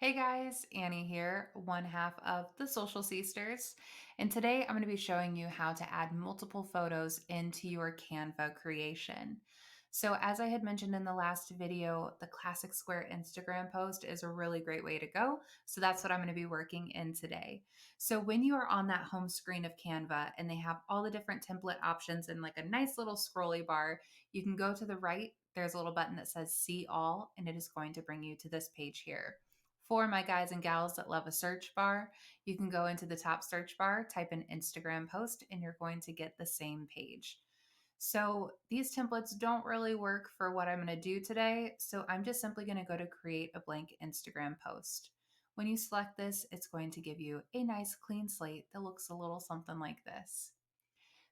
Hey guys, Annie here, one half of the Social Sisters. And today I'm going to be showing you how to add multiple photos into your Canva creation. So, as I had mentioned in the last video, the classic square Instagram post is a really great way to go. So, that's what I'm going to be working in today. So, when you are on that home screen of Canva and they have all the different template options and like a nice little scrolly bar, you can go to the right. There's a little button that says See All, and it is going to bring you to this page here. For my guys and gals that love a search bar, you can go into the top search bar, type in Instagram post, and you're going to get the same page. So these templates don't really work for what I'm going to do today. So I'm just simply going to go to create a blank Instagram post. When you select this, it's going to give you a nice clean slate that looks a little something like this.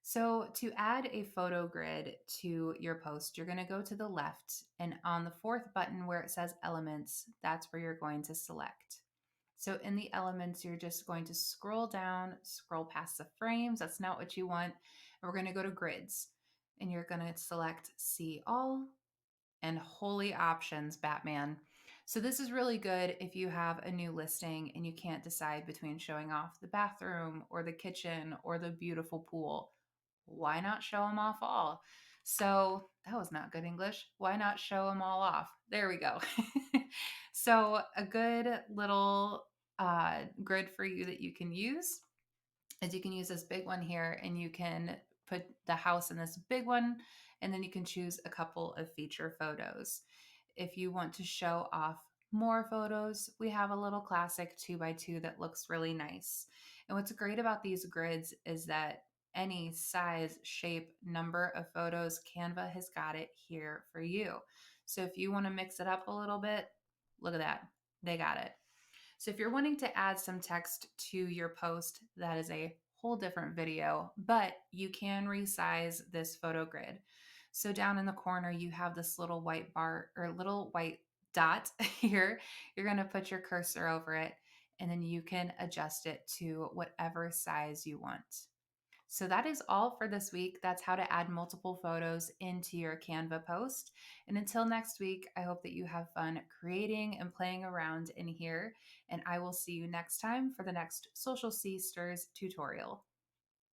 So, to add a photo grid to your post, you're going to go to the left, and on the fourth button where it says elements, that's where you're going to select. So, in the elements, you're just going to scroll down, scroll past the frames. That's not what you want. And we're going to go to grids, and you're going to select See All and Holy Options Batman. So, this is really good if you have a new listing and you can't decide between showing off the bathroom or the kitchen or the beautiful pool. Why not show them off all? So that was not good English. Why not show them all off? There we go. So a good little grid for you that you can use is you can use this big one here and you can put the house in this big one, and then you can choose a couple of feature photos. If you want to show off more photos, we have a little classic 2x2 that looks really nice. And what's great about these grids is that any size, shape, number of photos, Canva has got it here for you. So if you want to mix it up a little bit, look at that. They got it. So if you're wanting to add some text to your post, that is a whole different video, but you can resize this photo grid. So down in the corner, you have this little white bar or little white dot here. You're going to put your cursor over it, and then you can adjust it to whatever size you want. So that is all for this week. That's how to add multiple photos into your Canva post. And until next week, I hope that you have fun creating and playing around in here. And I will see you next time for the next Social Sisters tutorial.